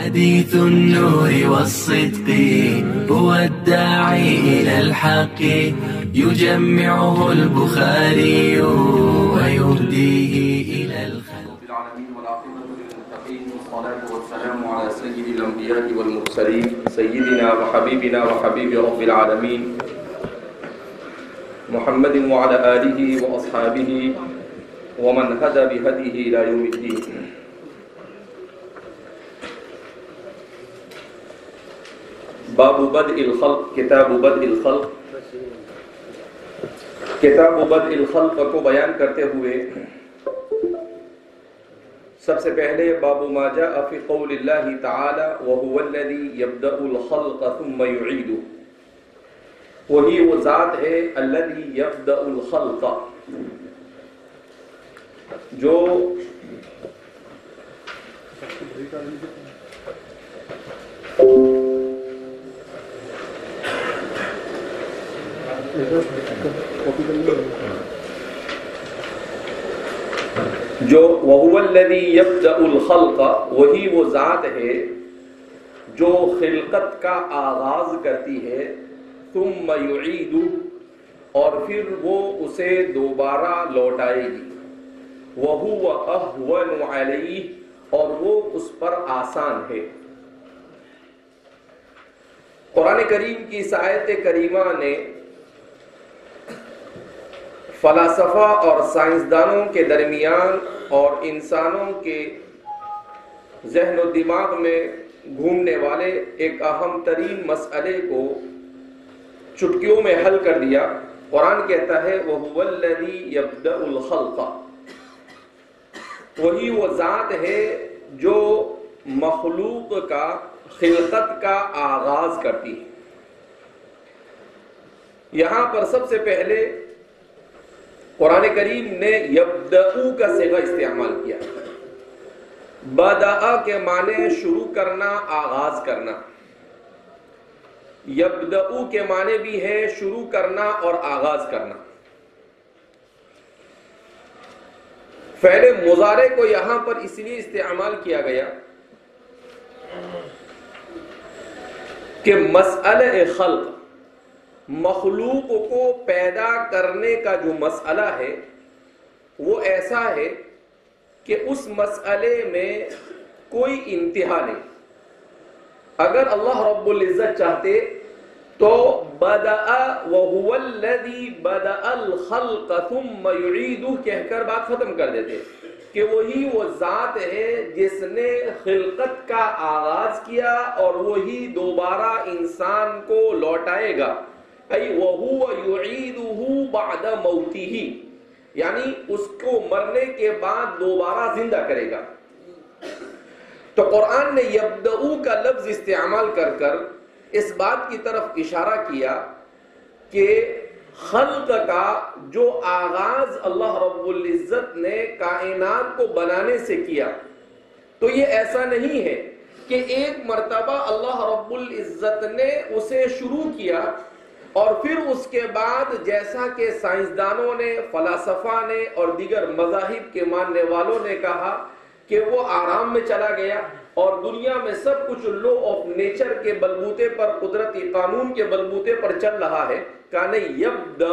حديث النور والصدق هو الداعي إلى الحق يجمعه البخاري ويهديه إلى الخلق. العالمين والعاقبة للمتقين والصلاة والسلام على سيد الأنبياء والمرسلين سيدنا وحبيبنا وحبيب رب العالمين محمد وعلى آله وأصحابه ومن هدى بهديه إلى يوم الدين. باب بدء الخلق، کتاب بدء الخلق، کتاب بدء الخلق کو بیان کرتے ہوئے سب سے پہلے باب ما جاء فی قول اللہ تعالی وهو الذی یبدأ الخلق ثم یعیدہ، وہی وہ ذات ہے الذی یبدأ الخلق جو وَهُوَ الَّذِي يَبْدَأُ الْخَلْقَ، وہی وہ ذات ہے جو خلقت کا آغاز کرتی ہے، ثُمَّ يُعِيدُ، اور پھر وہ اسے دوبارہ لوٹائے گی، وَهُوَ أَهْوَنُ عَلَيْهِ، اور وہ اس پر آسان ہے۔ قرآن کریم کی اس آیت کریمہ نے فلاسفہ اور سائنسدانوں کے درمیان اور انسانوں کے ذہن و دماغ میں گھومنے والے ایک اہم ترین مسئلے کو چٹکیوں میں حل کر دیا۔ قرآن کہتا ہے وَهُوَ الَّذِي يَبْدَأُ الْخَلْقَ، وہی وہ ذات ہے جو مخلوق کا، خلقت کا آغاز کرتی ہے۔ یہاں پر سب سے پہلے قرآن کریم نے یبدأ کا صیغہ استعمال کیا۔ بدأ کے معنی شروع کرنا، آغاز کرنا۔ یبدأ کے معنی بھی ہے شروع کرنا اور آغاز کرنا۔ فعل مضارع کو یہاں پر اس لیے استعمال کیا گیا کہ مسئلہ خلق، مخلوق کو پیدا کرنے کا جو مسئلہ ہے وہ ایسا ہے کہ اس مسئلے میں کوئی انتہا نہیں۔ اگر اللہ رب العزت چاہتے تو بدأ وَهُوَ الَّذِي بَدَأَ الْخَلْقَ ثُمَّ يُعِيدُهُ کہہ کر بات ختم کر دیتے کہ وہی وہ ذات ہے جس نے خلقت کا آغاز کیا اور وہی دوبارہ انسان کو لوٹائے گا، ای وَهُوَ يُعِيدُهُ بَعْدَ مَوْتِهِ، یعنی اس کو مرنے کے بعد دوبارہ زندہ کرے گا۔ تو قرآن نے یبدأ کا لفظ استعمال کر کر اس بات کی طرف اشارہ کیا کہ خلق کا جو آغاز اللہ رب العزت نے کائنات کو بنانے سے کیا، تو یہ ایسا نہیں ہے کہ ایک مرتبہ اللہ رب العزت نے اسے شروع کیا اور پھر اس کے بعد جیسا کہ سائنسدانوں نے، فلاسفہ نے اور دیگر مذاہب کے ماننے والوں نے کہا کہ وہ آرام میں چلا گیا اور دنیا میں سب کچھ لا آف نیچر کے بلبوتے پر، قدرتی قانون کے بلبوتے پر چل رہا ہے، کہ نہیں یبدأ،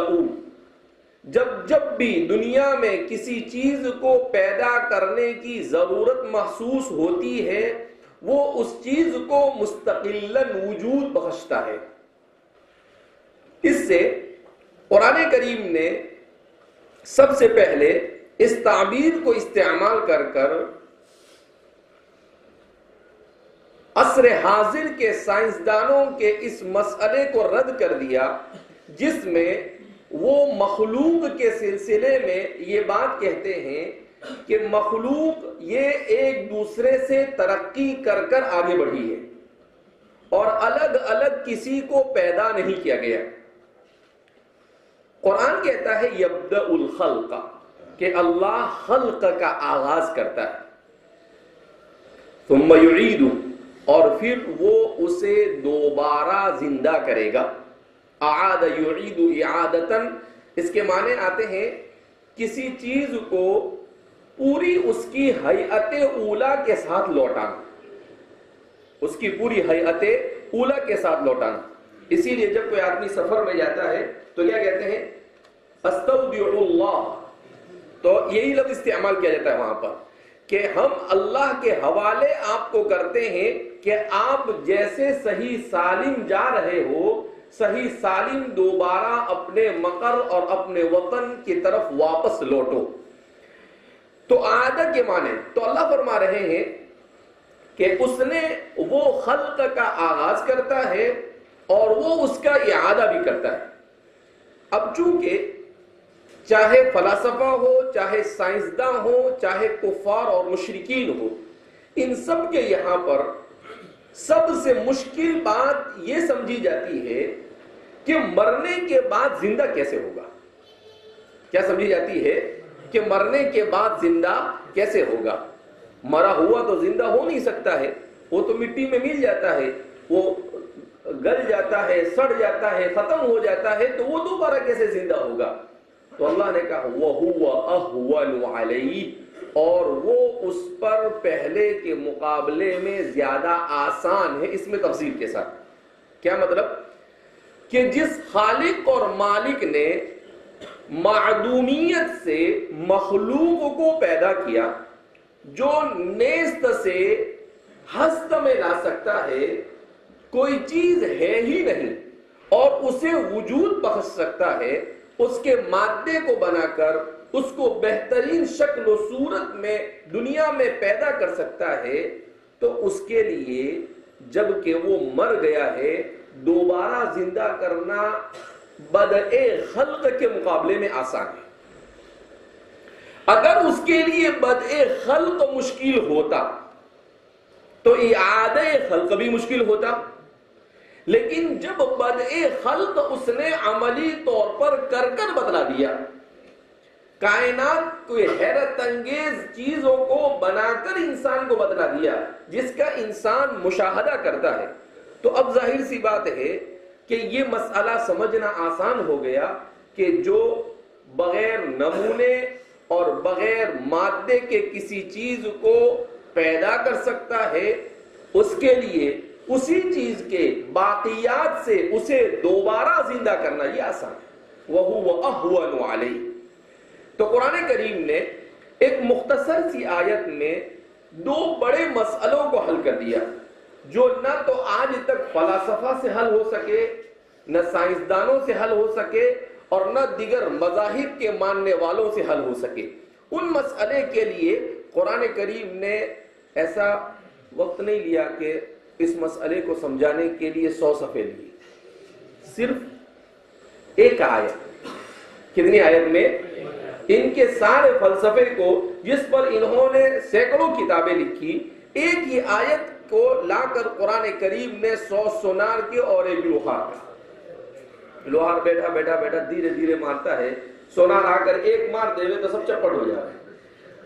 جب بھی دنیا میں کسی چیز کو پیدا کرنے کی ضرورت محسوس ہوتی ہے وہ اس چیز کو مستقلاً وجود بخشتا ہے۔ اس سے قرآن کریم نے سب سے پہلے اس تعبیر کو استعمال کر کر عصر حاضر کے سائنسدانوں کے اس مسئلے کو رد کر دیا جس میں وہ مخلوق کے سلسلے میں یہ بات کہتے ہیں کہ مخلوق یہ ایک دوسرے سے ترقی کر کر آگے بڑھی ہے اور الگ الگ کسی کو پیدا نہیں کیا گیا۔ قرآن کہتا ہے یبدأ الخلق، کہ اللہ خلق کا آغاز کرتا ہے، ثم یعید، اور پھر وہ اسے دوبارہ زندہ کرے گا۔ اعاد یعید اعادتاً، اس کے معنی آتے ہیں کسی چیز کو پوری اس کی ہیئت اولا کے ساتھ لوٹانا۔ اس کی پوری ہیئت اولا کے ساتھ لوٹانا. اسی لیے جب کوئی آدمی سفر میں جاتا ہے تو کیا کہتے ہیں؟ استودع اللہ. تو یہی لفظ استعمال کیا جاتا ہے وہاں پر کہ ہم اللہ کے حوالے آپ کو کرتے ہیں کہ آپ جیسے صحیح سالم جا رہے ہو، صحیح سالم دوبارہ اپنے مقر اور اپنے وطن کی طرف واپس لوٹو. تو عادت کے معنی تو اللہ فرما رہے ہیں کہ اس نے وہ خلق کا آغاز کرتا ہے اور وہ اس کا اعادہ بھی کرتا ہے. اب چونکہ چاہے فلاسفہ ہو، چاہے سائنسداں ہو، چاہے کفار اور مشرکین ہو، ان سب کے یہاں پر سب سے مشکل بات یہ سمجھی جاتی ہے کہ مرنے کے بعد زندہ کیسے ہوگا. کیا سمجھی جاتی ہے؟ کہ مرنے کے بعد زندہ کیسے ہوگا. مرا ہوا تو زندہ ہو نہیں سکتا ہے، وہ تو مٹی میں مل جاتا ہے، وہ گل جاتا ہے، سڑ جاتا ہے، ختم ہو جاتا ہے، تو وہ دوبارہ کیسے زندہ ہوگا. تو اللہ نے کہا وَهُوَ أَهْوَنُ عَلَيْهِ، اور وہ اس پر پہلے کے مقابلے میں زیادہ آسان ہے. اس میں تفصیل کے ساتھ کیا مطلب؟ کہ جس خالق اور مالک نے معدومیت سے مخلوق کو پیدا کیا، جو نیست سے ہست میں لا سکتا ہے، کوئی چیز ہے ہی نہیں اور اسے وجود بخش سکتا ہے، اس کے مادے کو بنا کر اس کو بہترین شکل و صورت میں دنیا میں پیدا کر سکتا ہے، تو اس کے لیے جب کہ وہ مر گیا ہے دوبارہ زندہ کرنا بدء خلق کے مقابلے میں آسان ہے. اگر اس کے لیے بدء خلق مشکل ہوتا تو اعادہ خلق بھی مشکل ہوتا. لیکن جب بدء خلق اس نے عملی طور پر کر بتلا دیا، کائنات کوئی حیرت انگیز چیزوں کو بنا کر انسان کو بتلا دیا جس کا انسان مشاہدہ کرتا ہے، تو اب ظاہر سی بات ہے کہ یہ مسئلہ سمجھنا آسان ہو گیا کہ جو بغیر نمونے اور بغیر مادے کے کسی چیز کو پیدا کر سکتا ہے، اس کے لیے اسی چیز کے باقیات سے اسے دوبارہ زندہ کرنا یہ آسان ہے. وَهُوَ أَهْوَنُ عَلَيْهِ. تو قرآن کریم نے ایک مختصر سی آیت میں دو بڑے مسئلوں کو حل کر دیا جو نہ تو آج تک فلاسفہ سے حل ہو سکے، نہ سائنسدانوں سے حل ہو سکے، اور نہ دیگر مذاہب کے ماننے والوں سے حل ہو سکے. ان مسئلے کے لیے قرآن کریم نے ایسا وقت نہیں لیا کہ اس مسئلے کو سمجھانے کے لیے 100 صفحے لیے. صرف ایک آیت، کتنی آیت میں ان کے سارے فلسفے کو جس پر انہوں نے سینکڑوں کتابیں لکھی، ایک ہی آیت کو لا کر قرآن کریم نے 100 سونار کے اور ایک لوہار بیٹھا بیٹھا بیٹھا دھیرے دھیرے مارتا ہے، سونار آ کر ایک مار دے تو سب چپٹ ہو جائے.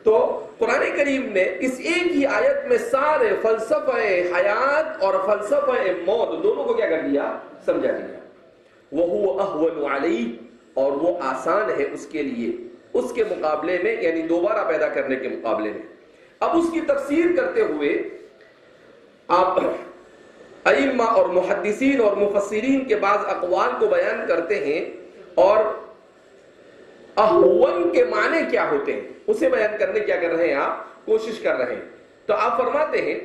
تو قرآن کریم نے اس ایک ہی آیت میں سارے فلسفہ حیات اور فلسفہ موت دونوں کو کیا کر دیا؟ سمجھا دیا. وَهُوَ أَهْوَنُ عَلَيْهِ، اور وہ آسان ہے اس کے لیے، اس کے مقابلے میں، یعنی دوبارہ پیدا کرنے کے مقابلے میں. اب اس کی تفسیر کرتے ہوئے آپ ائمہ اور محدثین اور مفسرین کے بعض اقوال کو بیان کرتے ہیں اور احون کے معنی کیا ہوتے ہیں اسے بیان کرنے کیا کر رہے ہیں، آپ کوشش کر رہے ہیں. تو آپ فرماتے ہیں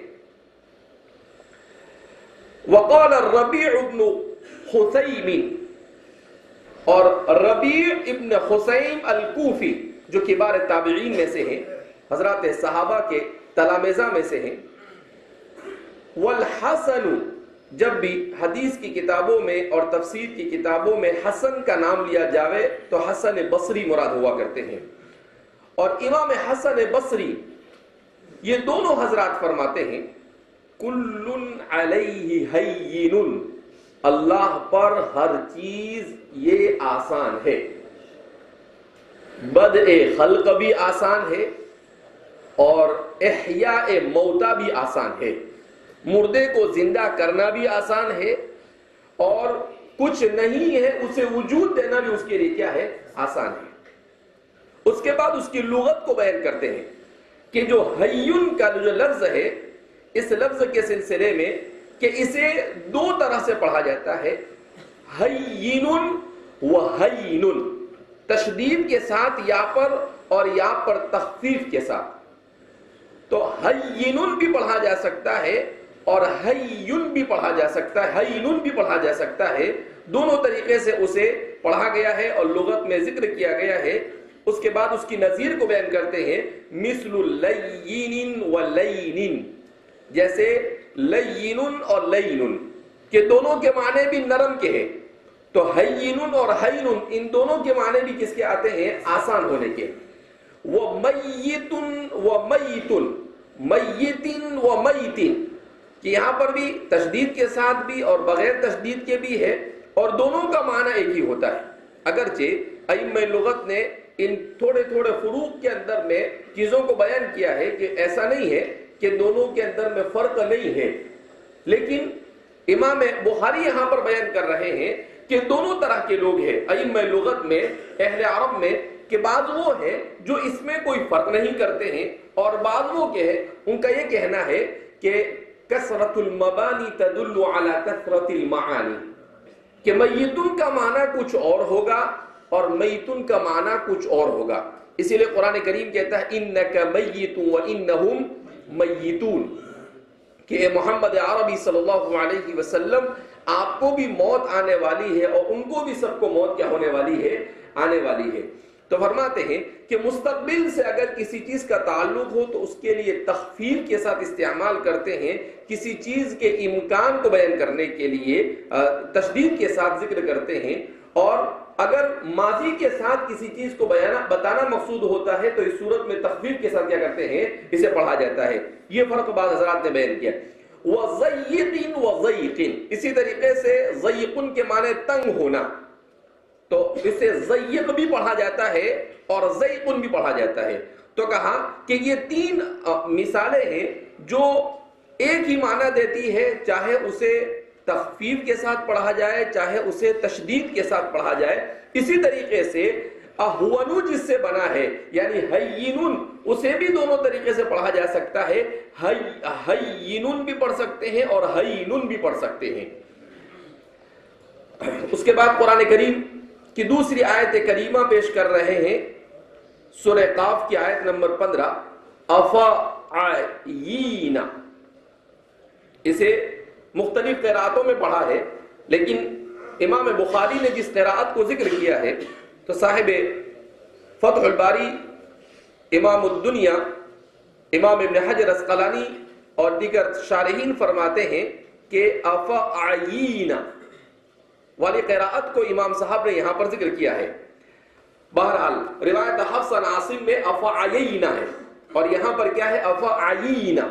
وقال الربیع ابن خثیم، اور ربیع ابن خثیم الکوفی جو کبار تابعین میں سے ہیں، حضرات صحابہ کے تلامذہ میں سے ہیں. والحسن، جب بھی حدیث کی کتابوں میں اور تفسیر کی کتابوں میں حسن کا نام لیا جاوے تو حسن بصری مراد ہوا کرتے ہیں. اور امام حسن بصری یہ دونوں حضرات فرماتے ہیں کل علیہ ہین، اللہ پر ہر چیز یہ آسان ہے. بدء خلق بھی آسان ہے اور احیاء موتا بھی آسان ہے. مردے کو زندہ کرنا بھی آسان ہے اور کچھ نہیں ہے اسے وجود دینا بھی اس کے لیے کیا ہے؟ آسان ہے. اس کے بعد اس کی لغت کو بیان کرتے ہیں کہ جو حیون کا جو لفظ ہے اس لفظ کے سلسلے میں کہ اسے دو طرح سے پڑھا جاتا ہے، ہین و ہین، تشدید کے ساتھ یا پر اور یا پر تخفیف کے ساتھ. تو ہین بھی پڑھا جا سکتا ہے اور ہین بھی پڑھا جا سکتا ہے، ہین بھی پڑھا جا سکتا ہے. دونوں طریقے سے اسے پڑھا گیا ہے اور لغت میں ذکر کیا گیا ہے. اس کے بعد اس کی نظیر کو بیان کرتے ہیں، مثل لین و لین، جیسے لین اور لین کہ دونوں کے معنی بھی نرم کے ہیں. تو ہین اور ہین ان دونوں کے معنی بھی کس کے آتے ہیں؟ آسان ہونے کے. وہ میت و میتن، میتن و میتن، کہ یہاں پر بھی تشدید کے ساتھ بھی اور بغیر تشدید کے بھی ہے اور دونوں کا معنی ایک ہی ہوتا ہے. اگرچہ ائمہ لغت نے ان تھوڑے تھوڑے فروق کے اندر میں چیزوں کو بیان کیا ہے کہ ایسا نہیں ہے کہ دونوں کے اندر میں فرق نہیں ہے، لیکن امام بخاری یہاں پر بیان کر رہے ہیں کہ دونوں طرح کے لوگ ہیں ائمہ لغت میں، اہل عرب میں، کہ بعض وہ ہیں جو اس میں کوئی فرق نہیں کرتے ہیں اور بعض وہ کہ ان کا یہ کہنا ہے کہ کثرت المبانی تدل علی کثرت المعانی، کہ میتن کا معنی کچھ اور ہوگا اور میتن کا معنی کچھ اور ہوگا. اسی لیے قرآن کریم کہتا ہے انک میت و انہم میتون، کہ اے محمد عربی صلی اللہ علیہ وسلم آپ کو بھی موت آنے والی ہے اور ان کو بھی سب کو موت کیا ہونے والی ہے؟ آنے والی ہے. تو فرماتے ہیں کہ مستقبل سے اگر کسی چیز کا تعلق ہو تو اس کے لیے تخفیف کے ساتھ استعمال کرتے ہیں، کسی چیز کے امکان کو بیان کرنے کے لیے تشدید کے ساتھ ذکر کرتے ہیں، اور اگر ماضی کے ساتھ کسی چیز کو بتانا مقصود ہوتا ہے تو اس صورت میں تخفیف کے ساتھ کیا کرتے ہیں؟ اسے پڑھا جاتا ہے. یہ فرق بعض حضرات نے بیان کیا. وَضَيِّقٍ وَضَيِّقٍ، اسی طریقے سے ضیقن کے معنی تنگ ہونا، تو اسے ضیق بھی پڑھا جاتا ہے اور ضیقن بھی پڑھا جاتا ہے. تو کہا کہ یہ تین مثالیں ہیں جو ایک ہی معنی دیتی ہے، چاہے اسے تخفیف کے ساتھ پڑھا جائے چاہے اسے تشدید کے ساتھ پڑھا جائے. اسی طریقے سے اہونو جس سے بنا ہے یعنی ہینن، اسے بھی دونوں طریقے سے پڑھا جا سکتا ہے، ہینن بھی پڑھ سکتے ہیں اور ہینن بھی پڑھ سکتے ہیں. اس کے بعد قرآن کریم کی دوسری آیت کریمہ پیش کر رہے ہیں، سورہ قاف کی آیت نمبر 15، افعینا. اسے مختلف قراءتوں میں پڑھا ہے، لیکن امام بخاری نے جس قراءت کو ذکر کیا ہے تو صاحب فتح الباری، امام الدنیا، امام ابن حجر اسقلانی اور دیگر شارحین فرماتے ہیں کہ افعینا والی قراءت کو امام صاحب نے یہاں پر ذکر کیا ہے. بہرحال روایت حفص عن عاصم میں افعینا ہے اور یہاں پر کیا ہے؟ افعینا.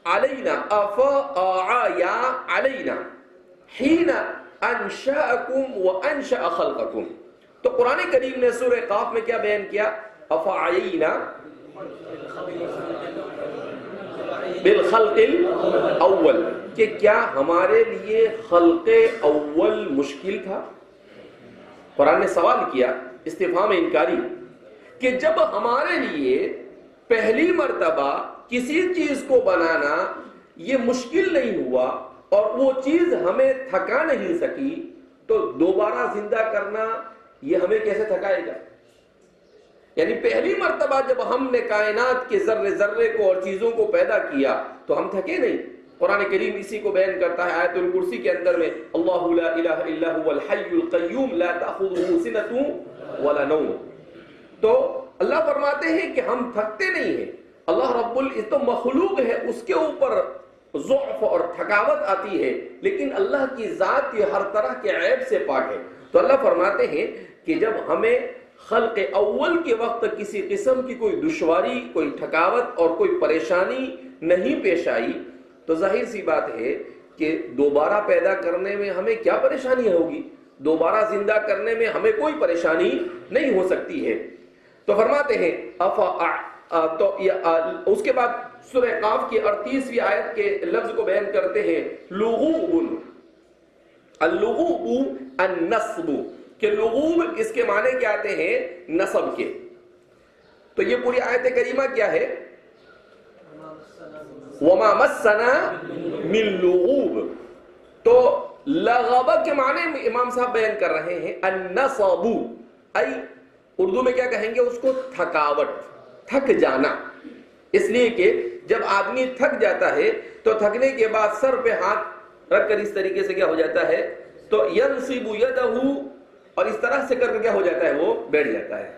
علینا افاعیا علینا حین انشأکم وانشأ خلقکم. تو قرآن کریم نے سورہ قاف میں کیا بیان کیا؟ افعینا بالخلق الاول، کہ کیا ہمارے لیے خلق اول مشکل تھا؟ قرآن نے سوال کیا، استفہام انکاری، کہ جب ہمارے لیے پہلی مرتبہ کسی چیز کو بنانا یہ مشکل نہیں ہوا اور وہ چیز ہمیں تھکا نہیں سکی، تو دوبارہ زندہ کرنا یہ ہمیں کیسے تھکائے گا؟ یعنی پہلی مرتبہ جب ہم نے کائنات کے ذرے ذرے کو اور چیزوں کو پیدا کیا تو ہم تھکے نہیں. قرآن کریم اسی کو بیان کرتا ہے آیت الکرسی کے اندر میں، اللہ لا الہ الا هو الحی القیوم لا تأخذه سنة ولا نوم. تو اللہ فرماتے ہیں کہ ہم تھکتے نہیں ہیں. اللہ رب العزت تو مخلوق ہے، اس کے اوپر ضعف اور تھکاوٹ آتی ہے، لیکن اللہ کی ذات یہ ہر طرح کے عیب سے پاک ہے. تو اللہ فرماتے ہیں کہ جب ہمیں خلق اول کے وقت کسی قسم کی کوئی دشواری، کوئی تھکاوٹ اور کوئی پریشانی نہیں پیش آئی تو ظاہر سی بات ہے کہ دوبارہ پیدا کرنے میں ہمیں کیا پریشانی ہوگی؟ دوبارہ زندہ کرنے میں ہمیں کوئی پریشانی نہیں ہو سکتی ہے. تو فرماتے ہیں تو اس کے بعد سورہ قاف کی 38ویں آیت کے لفظ کو بیان کرتے ہیں، لغوب. اللغوب النصب، کہ لغوب اس کے معنی کیا آتے ہیں؟ نصب کے. تو یہ پوری آیت کریمہ کیا ہے؟ وما مسنا من لغوب. تو لغب کے معنی امام صاحب بیان کر رہے ہیں النصب، ای اردو میں کیا کہیں گے اس کو؟ تھکاوٹ، تھک جانا. اس لیے کہ جب آدمی تھک جاتا ہے تو تھکنے کے بعد سر پہ ہاتھ رکھ کر اس طریقے سے کیا ہو جاتا ہے؟ تو ینصب یدہ، اور اس طرح سے کر کے کیا ہو جاتا ہے؟ وہ بیٹھ جاتا ہے.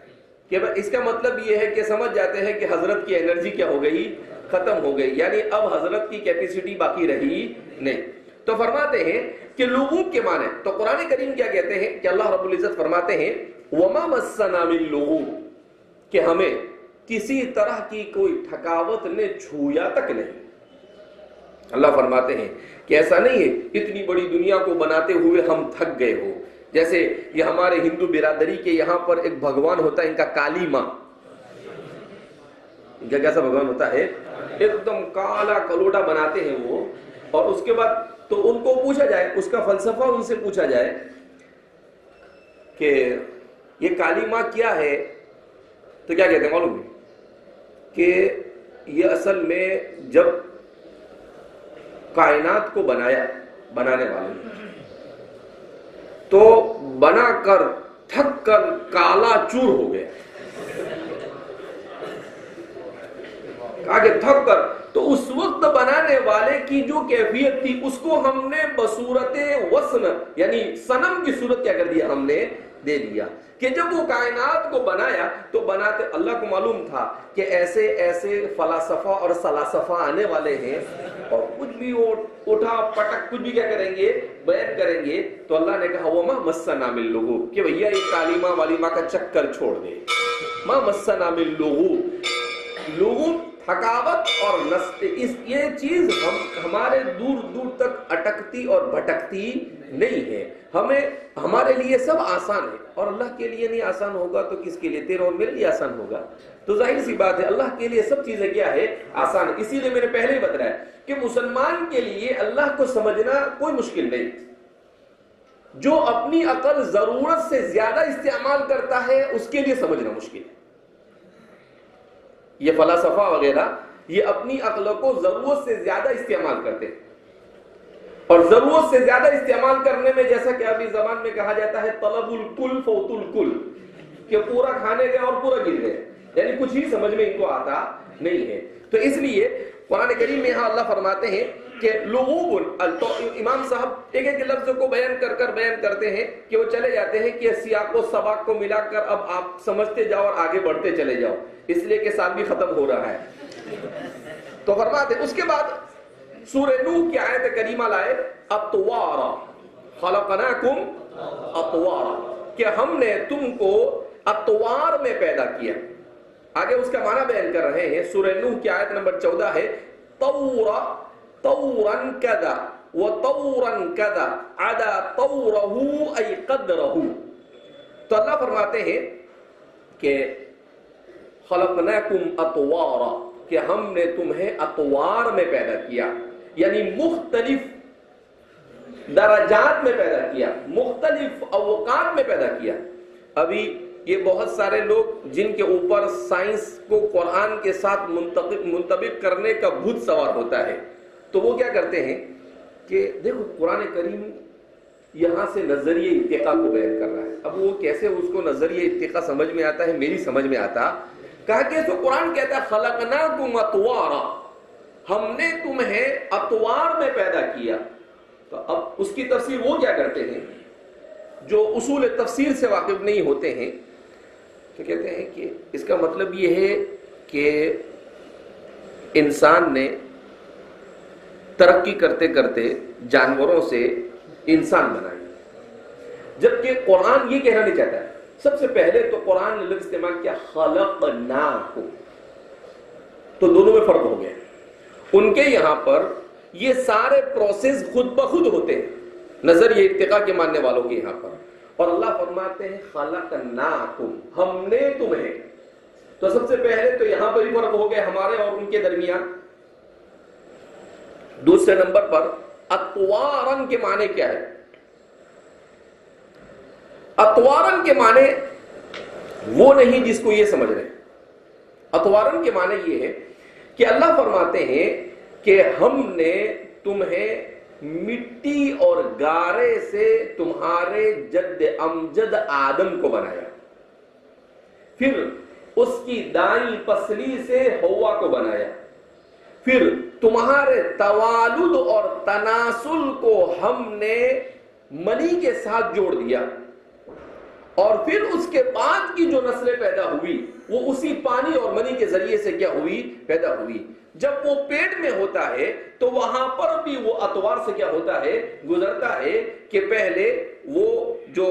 کہ اس کا مطلب یہ ہے کہ سمجھ جاتے ہیں کہ حضرت کی انرجی کیا ہو گئی؟ ختم ہو گئی، یعنی اب حضرت کی کیپیسٹی باقی رہی نہیں. تو فرماتے ہیں کہ لغوب کے معنی، تو قرآن کریم کیا کہتے ہیں کہ اللہ رب العزت فرماتے ہیں وما مسنا من لغوب، کہ ہمیں کسی طرح کی کوئی تھکاوٹ نے چھویا تک نہیں. اللہ فرماتے ہیں کہ ایسا نہیں ہے اتنی بڑی دنیا کو بناتے ہوئے ہم تھک گئے ہو. جیسے یہ ہمارے ہندو برادری کے یہاں پر ایک بھگوان ہوتا ہے ان کا کالی ماں. ان کا کیسا بھگوان ہوتا ہے؟ ایک دم کالا کلوٹا بناتے ہیں وہ، اور اس کے بعد تو ان کو پوچھا جائے، اس کا فلسفہ ان سے پوچھا جائے کہ یہ کالی ماں کیا ہے، تو کیا کہتے ہیں معلوم ہے؟ کہ یہ اصل میں جب کائنات کو بنانے والے تو بنا کر تھک کر کالا چور ہو گیا. کہا کہ تھک کر، تو اس وقت بنانے والے کی جو کیفیت تھی اس کو ہم نے بصورت وسن، یعنی صنم کی صورت کیا کر دیا؟ ہم نے دے دیا. کہ جب وہ کائنات کو بنایا تو بناتے اللہ کو معلوم تھا کہ ایسے ایسے فلاسفہ اور سلاسفہ آنے والے ہیں اور کچھ بھی اٹھا پٹک کچھ بھی کیا کریں گے؟ بیان کریں گے. تو اللہ نے کہا وما مسنا من لغوب، کہ بھیا یہ کالی ماں والی ماں کا چکر چھوڑ دے. ما مسنا من لغوب، لغوب تھکاوٹ اور یہ چیز ہمارے دور دور تک اٹکتی اور بھٹکتی نہیں ہے. ہمارے لیے سب آسان ہے، اور اللہ کے لیے نہیں آسان ہوگا تو کس کے لیے؟ تیرے اور میرے لیے آسان ہوگا. تو ظاہر سی بات ہے اللہ کے لیے سب چیزیں کیا ہے؟ آسان ہے. اسی لیے میں نے پہلے ہی بتایا کہ مسلمان کے لیے اللہ کو سمجھنا کوئی مشکل نہیں. جو اپنی عقل ضرورت سے زیادہ استعمال کرتا ہے اس کے لیے سمجھنا مشکل ہے. یہ فلاسفہ وغیرہ یہ اپنی عقل کو ضرورت سے زیادہ استعمال کرتے ہیں، اور ضرورت سے زیادہ استعمال کرنے میں جیسا کہ ابھی زبان میں کہا جاتا ہے طلب الکل فوت الکل، کہ پورا کھانے گئے اور پورا گر گئے، یعنی کچھ ہی سمجھ میں ان کو آتا نہیں ہے. تو اس لیے قرآن کریم میں یہاں اللہ فرماتے ہیں کہ لغوب، تو امام صاحب ایک ایک لفظ کو بیان کرتے ہیں کہ وہ چلے جاتے ہیں کہ سیاق و سباق کو ملا کر اب آپ سمجھتے جاؤ اور آگے بڑھتے چلے جاؤ، اس لیے کہ سال بھی ختم ہو رہا ہے. تو فرماتے اس کے بعد سورہ نوح کی آیت کریمہ لائے اطوارا خلقناکم اطوارا، کہ ہم نے تم کو اطوار میں پیدا کیا. آگے اس کا معنی بیان کر رہے ہیں. سورہ نوح کی آیت نمبر 14 ہے طورا کذا وطورا کذا عدا طوره ای قدره. تو اللہ فرماتے ہیں کہ خلقناکم اطوارا، کہ ہم نے تمہیں اطوار میں پیدا کیا، یعنی مختلف درجات میں پیدا کیا، مختلف اوقات میں پیدا کیا. ابھی یہ بہت سارے لوگ جن کے اوپر سائنس کو قرآن کے ساتھ منطبق کرنے کا بھوت سوار ہوتا ہے، تو وہ کیا کرتے ہیں کہ دیکھو قرآن کریم یہاں سے نظریہ ارتقاء کو بیان کر رہا ہے. اب وہ کیسے اس کو نظریہ ارتقاء سمجھ میں آتا ہے؟ میری سمجھ میں آتا. کہا کہ تو قرآن کہتا ہے خلقناکم اطوارا، ہم نے تمہیں اطوار میں پیدا کیا. تو اب اس کی تفسیر وہ کیا کرتے ہیں جو اصول تفسیر سے واقف نہیں ہوتے ہیں، تو کہتے ہیں کہ اس کا مطلب یہ ہے کہ انسان نے ترقی کرتے کرتے جانوروں سے انسان بنایا، جبکہ قرآن یہ کہنا نہیں چاہتا ہے. سب سے پہلے تو قرآن نے لفظ استعمال کیا خلقناکم، تو دونوں میں فرق ہو گیا. ان کے یہاں پر یہ سارے پروسیس خود بخود ہوتے ہیں نظر یہ ارتقاء کے ماننے والوں کے یہاں پر، اور اللہ فرماتے ہیں خلقناکم، ہم نے تمہیں. تو سب سے پہلے تو یہاں پر ہی فرق ہو گیا ہمارے اور ان کے درمیان. دوسرے نمبر پر اطوارن کے معنی کیا ہے؟ اطوارن کے معنی وہ نہیں جس کو یہ سمجھ رہے اطوارن کے معنی یہ ہے کہ اللہ فرماتے ہیں کہ ہم نے تمہیں مٹی اور گارے سے تمہارے جد امجد آدم کو بنایا، پھر اس کی دائیں پسلی سے حوا کو بنایا، پھر تمہارے توالد اور تناسل کو ہم نے منی کے ساتھ جوڑ دیا، اور پھر اس کے بعد کی جو نسلیں پیدا ہوئی وہ اسی پانی اور منی کے ذریعے سے کیا ہوئی؟ پیدا ہوئی۔ جب وہ پیٹ میں ہوتا ہے تو وہاں پر بھی وہ اطوار سے کیا ہوتا ہے؟ گزرتا ہے کہ پہلے وہ جو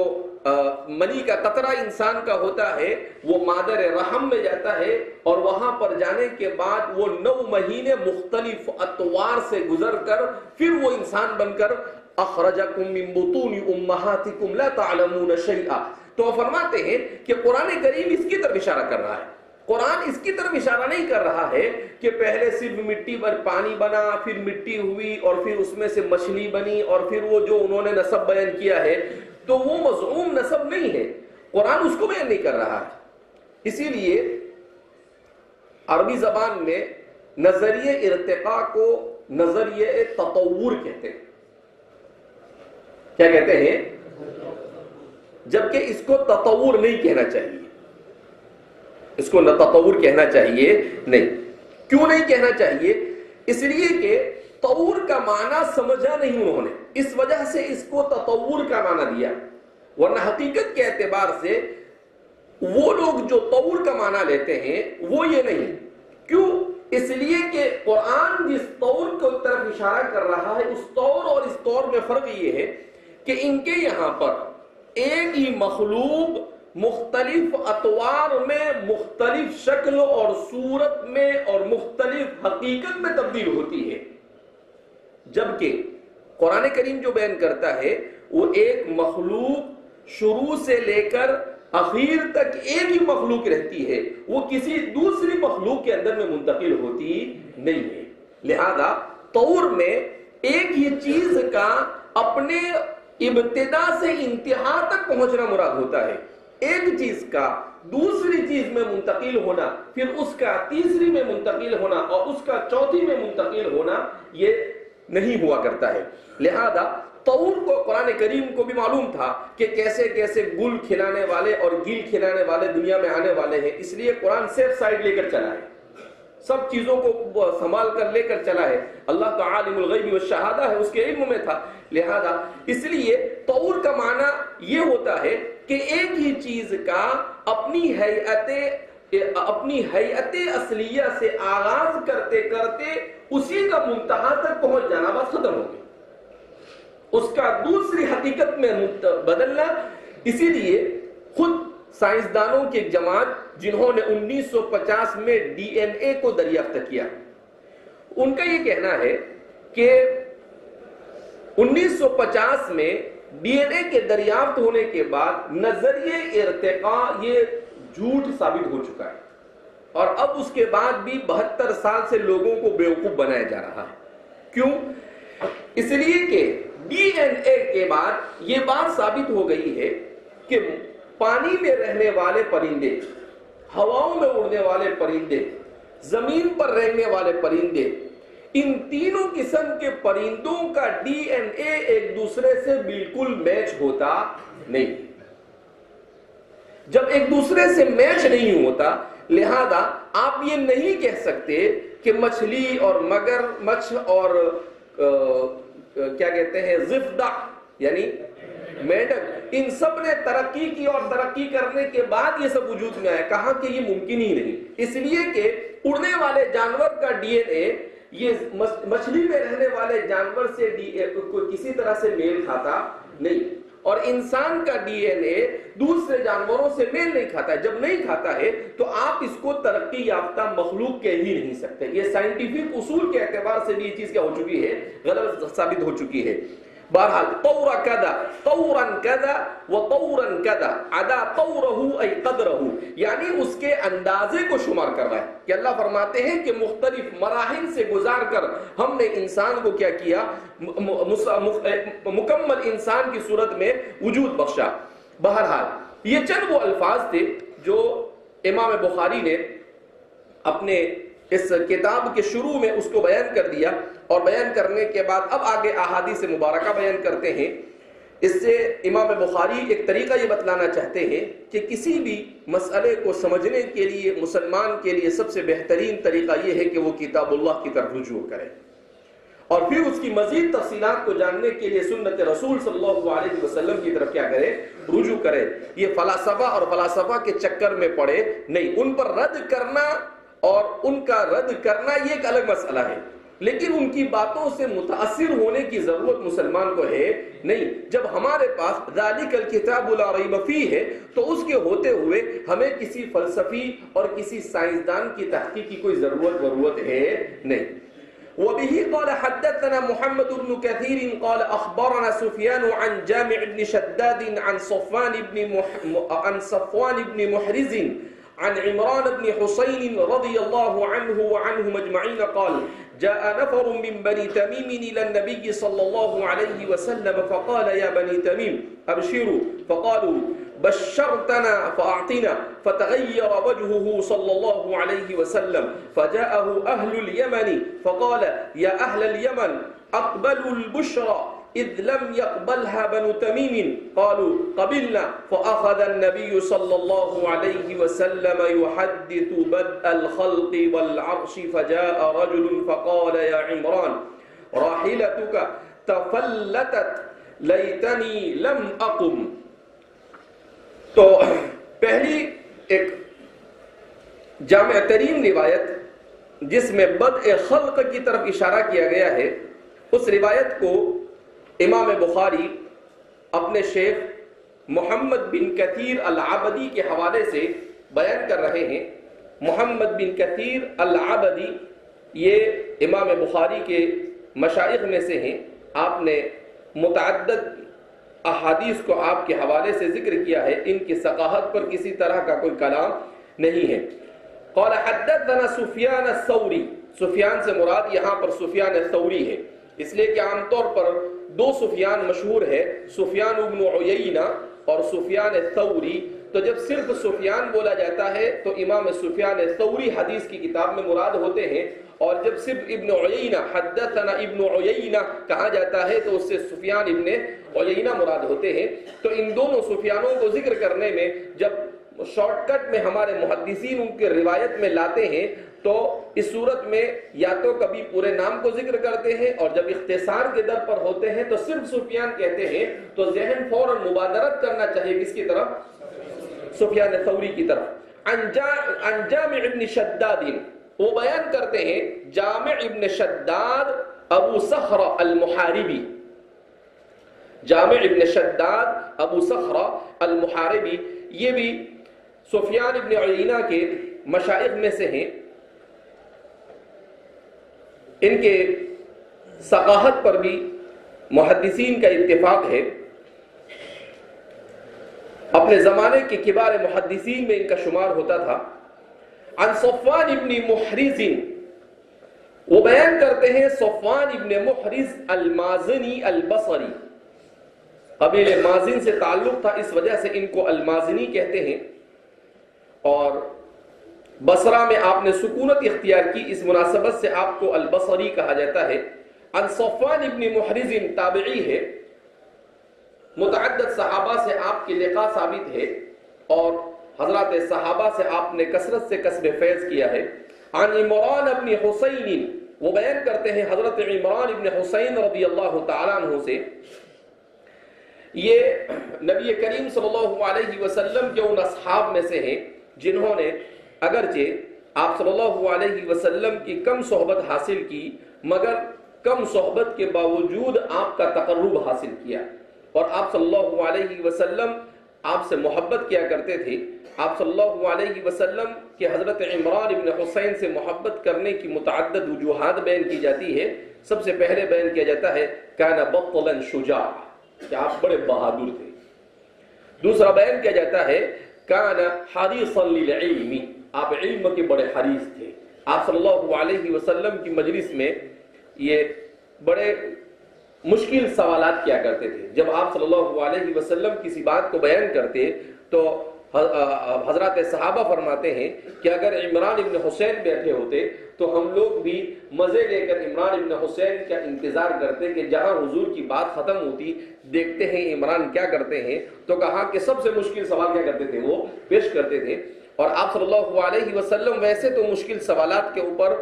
منی کا قطرہ انسان کا ہوتا ہے وہ مادر رحم میں جاتا ہے، اور وہاں پر جانے کے بعد وہ 9 مہینے مختلف اطوار سے گزر کر پھر وہ انسان بن کر اخرجکم من بطون امہاتکم لا تعلمون شیئا۔ تو فرماتے ہیں کہ قرآن کریم اس کی طرف اشارہ کر رہا ہے۔ قرآن اس کی طرف اشارہ نہیں کر رہا ہے کہ پہلے صرف مٹی پر پانی بنا، پھر مٹی ہوئی، اور پھر اس میں سے مچھلی بنی، اور پھر وہ جو انہوں نے نسب بیان کیا ہے تو وہ مزعوم نسب نہیں ہے، قرآن اس کو بیان نہیں کر رہا ہے۔ اسی لیے عربی زبان میں نظریہ ارتقاء کو نظریہ تطور کہتے ہیں۔ کیا کہتے ہیں؟ جبکہ اس کو تطور نہیں کہنا چاہیے، اس کو نہ تطور کہنا چاہیے نہیں۔ کیوں نہیں کہنا چاہیے؟ اس لیے کہ تطور کا معنی سمجھا نہیں انہوں نے، اس وجہ سے اس کو تطور کا معنی دیا، ورنہ حقیقت کے اعتبار سے وہ لوگ جو تطور کا معنی لیتے ہیں وہ یہ نہیں۔ کیوں؟ اس لیے کہ قرآن جس طور کی طرف اشارہ کر رہا ہے اس طور اور اس طور میں فرق یہ ہے کہ ان کے یہاں پر ایک ہی مخلوق مختلف اطوار میں، مختلف شکل اور صورت میں اور مختلف حقیقت میں تبدیل ہوتی ہے، جبکہ قرآن کریم جو بیان کرتا ہے وہ ایک مخلوق شروع سے لے کر اخیر تک ایک ہی مخلوق رہتی ہے، وہ کسی دوسری مخلوق کے اندر میں منتقل ہوتی نہیں ہے۔ لہذا طور میں ایک ہی چیز کا اپنے ابتدا سے انتہا تک پہنچنا مراد ہوتا ہے، ایک چیز کا دوسری چیز میں منتقل ہونا، پھر اس کا تیسری میں منتقل ہونا اور اس کا چوتھی میں منتقل ہونا یہ نہیں ہوا کرتا ہے۔ لہذا طور کو قرآن کریم کو بھی معلوم تھا کہ کیسے کیسے گل کھلانے والے اور گل کھلانے والے دنیا میں آنے والے ہیں، اس لیے قرآن سیف سائڈ لے کر چلا ہے، سب چیزوں کو سنبھال کر لے کر چلا ہے۔ اللہ تو عالم الغیب والشہادہ ہے، اس کے علم میں تھا۔ لہذا اس لیے طور کا معنی یہ ہوتا ہے کہ ایک ہی چیز کا اپنی حیت اصلیہ سے آغاز کرتے کرتے اسی کا منتہا تک پہنچ جانا، بس ختم ہو گیا، اس کا دوسری حقیقت میں بدلنا۔ اسی لیے خود سائنسدانوں کی ایک جماعت جنہوں نے 1950 میں ڈی این اے کو دریافت کیا، ان کا یہ کہنا ہے کہ 1950 میں ڈی این اے کے دریافت ہونے کے بعد نظریہ ارتقاء یہ جھوٹ ثابت ہو چکا ہے، اور اب اس کے بعد بھی 72 سال سے لوگوں کو بیوقوف بنایا جا رہا ہے۔ کیوں؟ اس لیے کہ ڈی این اے کے بعد یہ بات ثابت ہو گئی ہے کہ پانی میں رہنے والے پرندے، ہواؤں میں اڑنے والے پرندے، زمین پر رہنے والے پرندے، ان تینوں قسم کے پرندوں کا ڈی این اے ایک دوسرے سے بالکل میچ ہوتا نہیں۔ جب ایک دوسرے سے میچ نہیں ہوتا، لہذا آپ یہ نہیں کہہ سکتے کہ مچھلی اور مگر مچھ اور کیا کہتے ہیں ضفدع یعنی میڈک، ان سب نے ترقی کی اور ترقی کرنے کے بعد یہ سب وجود میں آیا۔ کہا کہ یہ ممکن ہی نہیں، اس لیے کہ اڑنے والے جانور کا ڈی این اے یہ مچھلی میں رہنے والے جانور سے کسی طرح سے میل کھاتا نہیں، اور انسان کا ڈی این اے دوسرے جانوروں سے میل نہیں کھاتا ہے۔ جب نہیں کھاتا ہے تو آپ اس کو ترقی یافتہ مخلوق کہہ ہی نہیں سکتے۔ یہ سائنٹیفک اصول کے اعتبار سے بھی یہ چیز کیا ہو چکی ہے؟ غلط ثابت ہو چکی ہے۔ بہرحال طور کذا طورا کذا وطورا کذا عدا طوره ای قدرہ، یعنی اس کے اندازے کو شمار کر رہا ہے کہ اللہ فرماتے ہیں کہ مختلف مراحل سے گزار کر ہم نے انسان کو کیا کیا؟ مکمل انسان کی صورت میں وجود بخشا۔ بہرحال یہ چند وہ الفاظ تھے جو امام بخاری نے اپنے اس کتاب کے شروع میں اس کو بیان کر دیا، اور بیان کرنے کے بعد اب آگے احادیث مبارکہ بیان کرتے ہیں۔ اس سے امام بخاری ایک طریقہ یہ بتلانا چاہتے ہیں کہ کسی بھی مسئلے کو سمجھنے کے لیے مسلمان کے لیے سب سے بہترین طریقہ یہ ہے کہ وہ کتاب اللہ کی طرف رجوع کرے، اور پھر اس کی مزید تفصیلات کو جاننے کے لیے سنت رسول صلی اللہ علیہ وسلم کی طرف کیا کرے، رجوع کرے۔ یہ فلاسفہ اور فلاسفہ کے چکر میں پڑے نہیں، ان پر رد کرنا اور ان کا رد کرنا یہ ایک الگ مسئلہ ہے، لیکن ان کی باتوں سے متاثر ہونے کی ضرورت مسلمان کو ہے نہیں۔ جب ہمارے پاس ذالک الکتاب لا ریب فیہ ہے تو اس کے ہوتے ہوئے ہمیں کسی فلسفی اور کسی سائنسدان کی تحقیق کی کوئی ضرورت ہے نہیں۔ وبه قال حدثنا محمد بن كثير قال أخبرنا سفيان عن جامع بن شداد عن صفوان بن محرز عن عمران بن حسين رضي الله عنه وعنهم أجمعين قال جاء نفر من بني تميم إلى النبي صلى الله عليه وسلم فقال يا بني تميم أبشروا، فقالوا بشرتنا فأعطنا، فتغير وجهه صلى الله عليه وسلم فجاءه أهل اليمن فقال يا أهل اليمن أقبلوا البشرى إذ لم يقبلها بنو تميم، قالوا قبلنا، فأخذ النبي صلى الله عليه وسلم يحدث بدء الخلق والعرش فجاء رجل فقال يا عمران راحلتك تفلتت ليتني لم أقم۔ تو پہلی ایک جامع ترین روایت جس میں بدء خلق کی طرف اشارہ کیا گیا ہے، اس روایت کو امام بخاری اپنے شیخ محمد بن کثیر العبدی کے حوالے سے بیان کر رہے ہیں۔ محمد بن کثیر العبدی یہ امام بخاری کے مشائخ میں سے ہیں، آپ نے متعدد احادیث کو آپ کے حوالے سے ذکر کیا ہے، ان کی ثقافت پر کسی طرح کا کوئی کلام نہیں ہے۔ قال حدثنا سفیان الثوری، سفیان سے مراد یہاں پر سفیان الثوری ہے، اس لیے کہ عام طور پر دو سفیان مشہور ہے، سفیان ابن عیینہ اور سفیان الثوری۔ تو جب صرف سفیان بولا جاتا ہے تو امام سفیان الثوری حدیث کی کتاب میں مراد ہوتے ہیں، اور جب صرف ابن عیینہ حدثنا ابن عیینہ کہا جاتا ہے تو اس سے سفیان ابن عیینہ مراد ہوتے ہیں۔ تو ان دونوں سفیانوں کو ذکر کرنے میں جب شارٹ کٹ میں ہمارے محدثین ان کے روایت میں لاتے ہیں تو اس صورت میں یا تو کبھی پورے نام کو ذکر کرتے ہیں، اور جب اختصار کے در پر ہوتے ہیں تو صرف سفیان کہتے ہیں، تو ذہن فوراً مبادرت کرنا چاہیے کس کی طرف؟ سفیان ثوری کی طرف۔ عن جامع ابن شداد، وہ بیان کرتے ہیں جامع ابن شداد ابو صخر المحاربی، جامع ابن شداد ابو صخر المحاربی، یہ بھی سفیان ابن عیینہ کے مشائخ میں سے ہیں۔ ان کے ثقافت پر بھی محدثین کا اتفاق ہے، اپنے زمانے کے کبار محدثین میں ان کا شمار ہوتا تھا۔ عن صفوان ابن محرز، وہ بیان کرتے ہیں صفوان ابن محرز المازنی البصری، قبیل مازن سے تعلق تھا، اس وجہ سے ان کو المازنی کہتے ہیں، اور بصرہ میں آپ نے سکونت اختیار کی، اس مناسبت سے آپ کو البصری کہا جاتا ہے۔ عن صفوان ابن محرز تابعی ہے، متعدد صحابہ سے آپ کی لقاء ثابت ہے، اور حضرات صحابہ سے آپ نے کثرت سے کسب فیض کیا ہے۔ عن عمران ابن حسین، وہ بیان کرتے ہیں حضرت عمران ابن حسین رضی اللہ تعالیٰ عنہ سے، یہ نبی کریم صلی اللہ علیہ وسلم کے ان اصحاب میں سے ہیں جنہوں نے اگرچہ آپ صلی اللہ علیہ وسلم کی کم صحبت حاصل کی، مگر کم صحبت کے باوجود آپ کا تقرب حاصل کیا، اور آپ صلی اللہ علیہ وسلم آپ سے محبت کیا کرتے تھے۔ آپ صلی اللہ علیہ وسلم کے حضرت عمران ابن حسین سے محبت کرنے کی متعدد وجوہات بیان کی جاتی ہے۔ سب سے پہلے بیان کیا جاتا ہے کان بطلا شجاع، کہ آپ بڑے بہادر تھے۔ دوسرا بیان کیا جاتا ہے کان حریصا للعلم، آپ علم کے بڑے حریص تھے۔ آپ صلی اللہ علیہ وسلم کی مجلس میں یہ بڑے مشکل سوالات کیا کرتے تھے۔ جب آپ صلی اللہ علیہ وسلم کسی بات کو بیان کرتے تو حضرات صحابہ فرماتے ہیں کہ اگر عمران ابن حسین بیٹھے ہوتے تو ہم لوگ بھی مزے لے کر عمران ابن حسین کا انتظار کرتے کہ جہاں حضور کی بات ختم ہوتی دیکھتے ہیں عمران کیا کرتے ہیں. تو کہا کہ سب سے مشکل سوال کیا کرتے تھے, وہ پیش کرتے تھے. اور آپ صلی اللہ علیہ وسلم ویسے تو مشکل سوالات کے اوپر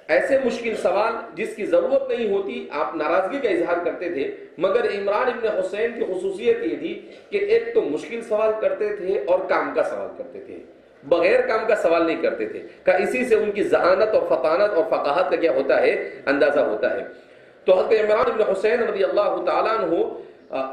ایسے مشکل سوال جس کی ضرورت نہیں ہوتی آپ ناراضگی کا اظہار کرتے تھے, مگر عمران ابن حسین کی خصوصیت یہ تھی کہ ایک تو مشکل سوال کرتے تھے اور کام کا سوال کرتے تھے, بغیر کام کا سوال نہیں کرتے تھے. کہ اسی سے ان کی ذہانت اور فطانت اور فقاہت کا کیا ہوتا ہے, اندازہ ہوتا ہے. تو حضرت عمران ابن حسین رضی اللہ تعالیٰ عنہ,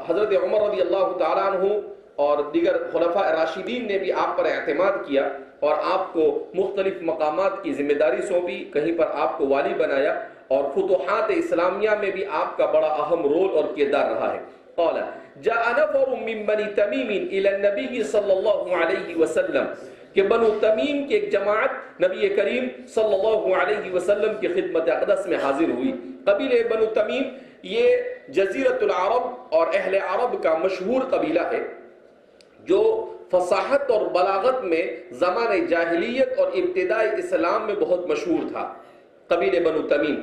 حضرت عمر رضی اللہ تعالیٰ عنہ اور دیگر خلفاء راشدین نے بھی آپ پر اعتماد کیا اور آپ کو مختلف مقامات کی ذمہ داری سونپی, کہیں پر آپ کو والی بنایا, اور فتوحات اسلامیہ میں بھی آپ کا بڑا اہم رول اور کردار رہا ہے. قال جاء نفر من بني تمیم الى النبی صلی اللہ علیہ وسلم, کہ بنو تمیم کی ایک جماعت نبی کریم صلی اللہ علیہ وسلم کی خدمت اقدس میں حاضر ہوئی. قبیلہ بنو تمیم یہ جزیرۃ العرب اور اہل عرب کا مشہور قبیلہ ہے جو فصاحت اور بلاغت میں زمانہ جاہلیت اور ابتدائی اسلام میں بہت مشہور تھا. قبیلہ بنو تمیم,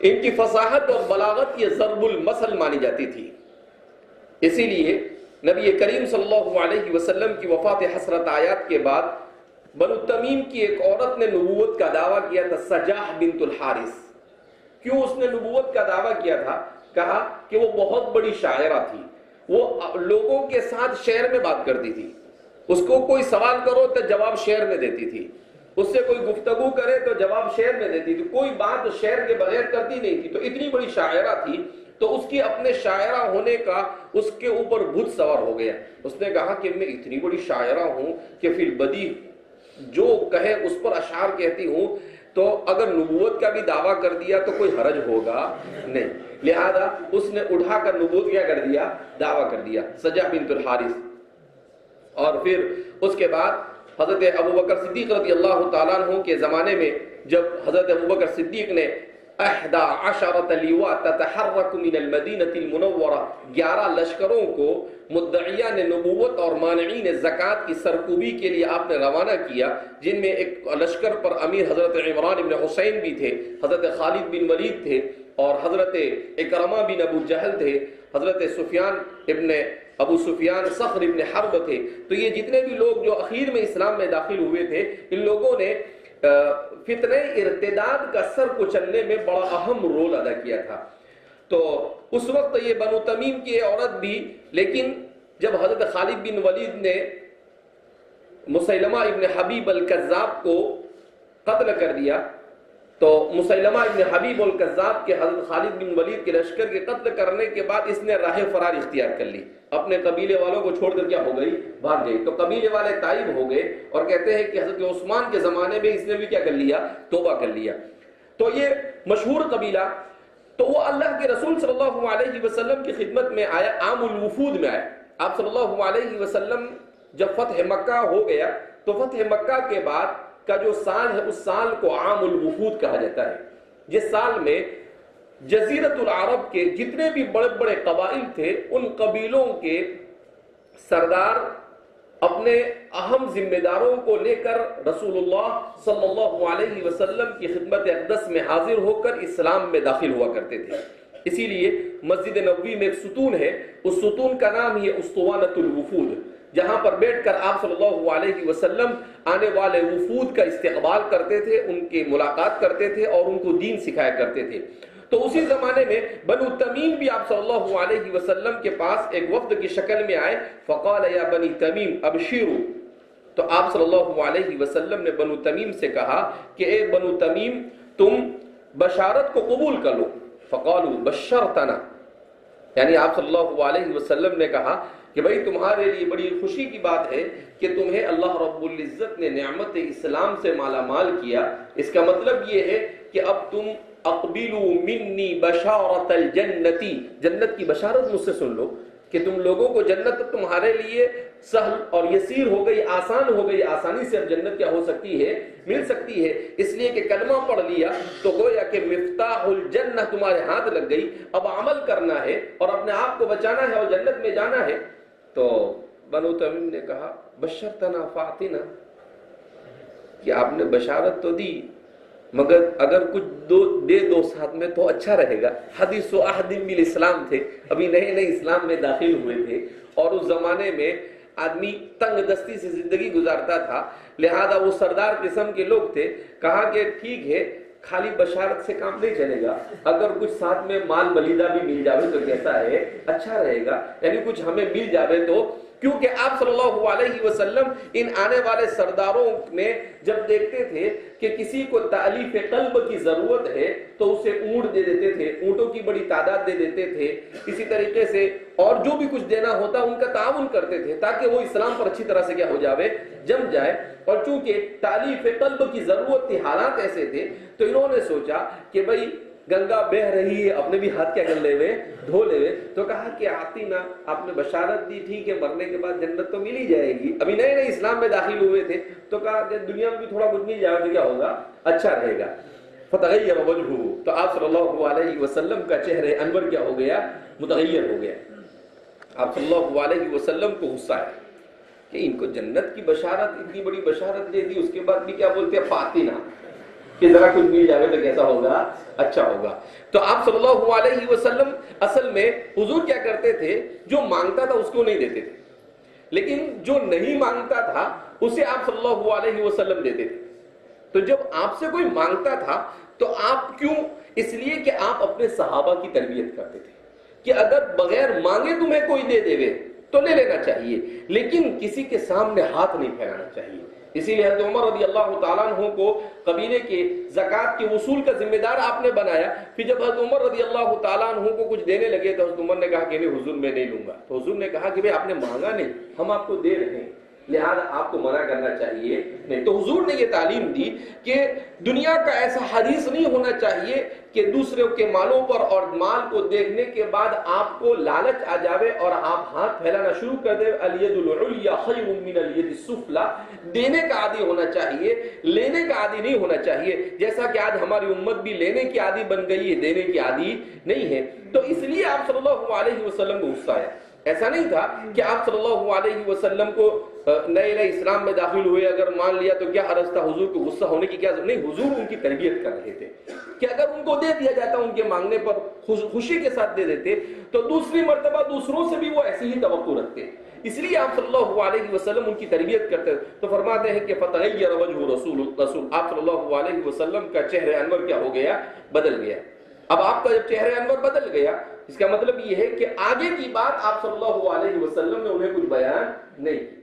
ان کی فصاحت اور بلاغت یہ ضرب المثل مانی جاتی تھی. اسی لیے نبی کریم صلی اللہ علیہ وسلم کی وفات حسرت آیات کے بعد بنو تمیم کی ایک عورت نے نبوت کا دعویٰ کیا تھا, سجاح بنت الحارث. کیوں اس نے نبوت کا دعویٰ کیا تھا؟ کہا کہ وہ بہت بڑی شاعرہ تھی, وہ لوگوں کے ساتھ شعر میں بات کرتی تھی. اس کو کوئی سوال کرو تو جواب شعر میں دیتی تھی, اس سے کوئی گفتگو کرے تو جواب شعر میں دیتی تھی, کوئی بات شعر کے بغیر کرتی نہیں تھی. تو اتنی بڑی شاعرہ تھی, تو اس کی اپنے شاعرہ ہونے کا اس کے اوپر بھوت سوار ہو گیا. اس نے کہا کہ میں اتنی بڑی شاعرہ ہوں کہ فی البدیع جو کہے اس پر اشعار کہتی ہوں, تو اگر نبوت کا بھی دعویٰ کر دیا تو کوئی حرج ہوگا نہیں. لہذا اس نے اٹھا کر نبوت کیا کر دیا, دعویٰ کر دیا, سجاح بنت الحارث. اور پھر اس کے بعد حضرت ابوبکر صدیق رضی اللہ تعالیٰ عنہ کے زمانے میں جب حضرت ابوبکر صدیق نے 11 لیوا تتحرک من المدینہ المنورہ 11 لشکروں کو مدعیان نبوت اور مانعین زکوٰۃ کی سرکوبی کے لیے آپ نے روانہ کیا, جن میں ایک لشکر پر امیر حضرت عمران بن حسین بھی تھے, حضرت خالد بن ولید تھے, اور حضرت اکرمہ بن ابو جہل تھے, حضرت سفیان ابن ابو سفیان صخر ابن حرب تھے. تو یہ جتنے بھی لوگ جو اخیر میں اسلام میں داخل ہوئے تھے, ان لوگوں نے فتنہ ارتداد کا سر کچلنے میں بڑا اہم رول ادا کیا تھا. تو اس وقت یہ بنو تمیم کی عورت بھی, لیکن جب حضرت خالد بن ولید نے مسیلمہ ابن حبیب الکذاب کو قتل کر دیا, تو مسیلمہ ابن حبیب الکذاب کے حضرت خالد بن ولید کے لشکر کے قتل کرنے کے بعد اس نے راہ فرار اختیار کر لی, اپنے قبیلے والوں کو چھوڑ کر کیا ہو گئی, بھاگ گئی. تو قبیلے والے تائب ہو گئے اور کہتے ہیں کہ حضرت عثمان کے زمانے میں اس نے بھی کیا کر لیا, توبہ کر لیا. تو یہ مشہور قبیلہ, تو وہ اللہ کے رسول صلی اللہ علیہ وسلم کی خدمت میں آیا, عام الوفود میں آیا. آپ صلی اللہ علیہ وسلم جب فتح مکہ ہو گیا تو فتح مکہ کے بعد کا جو سال ہے اس سال کو عام الوفود کہا جاتا ہے. جس سال میں جزیرت العرب کے جتنے بھی بڑے بڑے قبائل تھے, ان قبیلوں کے سردار اپنے اہم ذمہ داروں کو لے کر رسول اللہ صلی اللہ علیہ وسلم کی خدمت اقدس میں حاضر ہو کر اسلام میں داخل ہوا کرتے تھے. اسی لیے مسجد نبوی میں ایک ستون ہے, اس ستون کا نام ہی اسطوانۃ الوفود, جہاں پر بیٹھ کر آپ صلی اللہ علیہ وسلم آنے والے وفود کا استقبال کرتے تھے, ان کی ملاقات کرتے تھے اور ان کو دین سکھایا کرتے تھے. تو اسی زمانے میں بنو تمیم بھی آپ صلی اللہ علیہ وسلم کے پاس ایک وفد کی شکل میں آئے. فقال یا بنی تمیم ابشروا, تو آپ صلی اللہ علیہ وسلم نے بنو تمیم سے کہا کہ اے بنو تمیم تم بشارت کو قبول کر لو. فقالوا بشرتنا, یعنی آپ صلی اللہ علیہ وسلم نے کہا کہ بھئی تمہارے لیے بڑی خوشی کی بات ہے کہ تمہیں اللہ رب العزت نے نعمت اسلام سے مالا مال کیا. اس کا مطلب یہ ہے کہ اب تم اقبلوا منی بشارت الجنتی, جنت کی بشارت مجھ سے سن لو کہ تم لوگوں کو جنت تمہارے لیے سہل اور یسیر ہو گئی, آسان ہو گئی, آسانی سے اب جنت کیا ہو سکتی ہے, مل سکتی ہے. اس لیے کہ کلمہ پڑھ لیا تو گویا کہ مفتاح الجنہ تمہارے ہاتھ لگ گئی. اب عمل کرنا ہے اور اپنے آپ کو بچانا ہے اور جنت میں جانا ہے. تو بنو تمیم نے کہا بشرتنا فاعتنا، کہ آپ نے بشارت تو دی مگر اگر کچھ دے دو ساتھ میں تو اچھا رہے گا۔ حدیث و عہد بالاسلام تھے، ابھی نئے نئے اسلام میں داخل ہوئے تھے، اور اس زمانے میں آدمی تنگ دستی سے زندگی گزارتا تھا، لہذا وہ سردار قسم کے لوگ تھے۔ کہا کہ ٹھیک ہے، خالی بشارت سے کام نہیں چلے گا، اگر کچھ ساتھ میں مال ملیدہ بھی مل جاوے تو کیسا ہے، اچھا رہے گا، یعنی کچھ ہمیں مل جاوے تو۔ کیونکہ آپ صلی اللہ علیہ وسلم ان آنے والے سرداروں میں جب دیکھتے تھے کہ کسی کو تألیف قلب کی ضرورت ہے تو اسے اونٹ دے دیتے تھے، اونٹوں کی بڑی تعداد دے دیتے تھے، اسی طریقے سے اور جو بھی کچھ دینا ہوتا ان کا تعاون کرتے تھے تاکہ وہ اسلام پر اچھی طرح سے کیا ہو جاوے، جم جائے۔ اور چونکہ تألیف قلب کی ضرورت تھی، حالات ایسے تھے، تو انہوں نے سوچا کہ بھئی گنگا بہ رہی ہے، اپنے بھی ہاتھ کیا کر لے ہوئے، دھو لے ہوئے، تو کہا کہ آتی نا، آپ نے بشارت دی، ٹھیک ہے، مرنے کے بعد جنت تو مل ہی جائے گی، ابھی نئے نئے اسلام میں داخل ہوئے تھے، تو کہا کہ دنیا میں بھی تھوڑا کچھ مل جائے تو کیا ہوگا، اچھا رہے گا۔ فتغیر وجہہ، تو آپ صلی اللہ علیہ وسلم کا چہرہ انور کیا ہو گیا، متغیر ہو گیا۔ آپ صلی اللہ علیہ وسلم کو غصہ ہے کہ ان کو جنت کی بشارت، اتنی بڑی بشارت دے دی، اس کے بعد بھی کیا بولتے ہیں فاتنا، کہ ذرا کچھ مل جائے تو کیسا ہوگا، اچھا ہوگا۔ تو آپ صلی اللہ علیہ وسلم اصل میں حضور کیا کرتے تھے، جو مانگتا تھا اس کو نہیں دیتے تھے، لیکن جو نہیں مانگتا تھا اسے آپ صلی اللہ علیہ وسلم دیتے تھے۔ تو جب آپ سے کوئی مانگتا تھا تو آپ کیوں، اس لیے کہ آپ اپنے صحابہ کی تربیت کرتے تھے کہ اگر بغیر مانگے تمہیں کوئی دے دے تو لے لینا چاہیے، لیکن کسی کے سامنے ہاتھ نہیں پھیلانا چاہیے۔ اسی لیے حضرت عمر رضی اللہ تعالیٰ عنہ کو قبیلے کے زکوٰۃ کے وصول کا ذمہ دار آپ نے بنایا۔ پھر جب حضرت عمر رضی اللہ تعالیٰ عنہ کو کچھ دینے لگے تو حضرت عمر نے کہا کہ نہیں حضور میں نہیں لوں گا، تو حضور نے کہا کہ بھئی آپ نے مانگا نہیں، ہم آپ کو دے رہے ہیں، لہذا آپ کو منع کرنا چاہیے نہیں۔ تو حضور نے یہ تعلیم دی کہ دنیا کا ایسا حدیث نہیں ہونا چاہیے کہ دوسروں کے مالوں پر اور مال کو دیکھنے کے بعد آپ کو لالچ آ جاوے اور آپ ہاتھ پھیلانا شروع کر دیں۔ الید العلیٰ خیر من الید السفلیٰ، دینے کا عادی ہونا چاہیے، لینے کا عادی نہیں ہونا چاہیے، جیسا کہ آج ہماری امت بھی لینے کی عادی بن گئی ہے، دینے کی عادی نہیں ہے۔ تو اس لیے آپ صلی اللہ علیہ وسلم کو غصہ آیا۔ ایسا نہیں تھا کہ آپ صلی اللہ علیہ وسلم کو نئے نئے اسلام میں داخل ہوئے، اگر مان لیا تو کیا حرج تھا، حضور کو غصہ ہونے کی کیا ضرورت نہیں، حضور ان کی تربیت کر رہے تھے کہ اگر ان کو دے دیا جاتا ان کے مانگنے پر خوشی کے ساتھ دے دیتے تو دوسری مرتبہ دوسروں سے بھی وہ ایسی ہی توقع رکھتے۔ اس لیے آپ صلی اللہ علیہ وسلم ان کی تربیت کرتے تو فرماتے ہیں کہ فتغیر وجہ رسول آپ صلی اللہ علیہ وسلم کا چہرہ انور کیا ہو گیا، بدل گیا۔ اب آپ کا جب چہرہ انور بدل گیا، اس کا مطلب یہ ہے کہ آگے کی بات آپ صلی اللہ علیہ وسلم نے انہیں کچھ بیان نہیں کی۔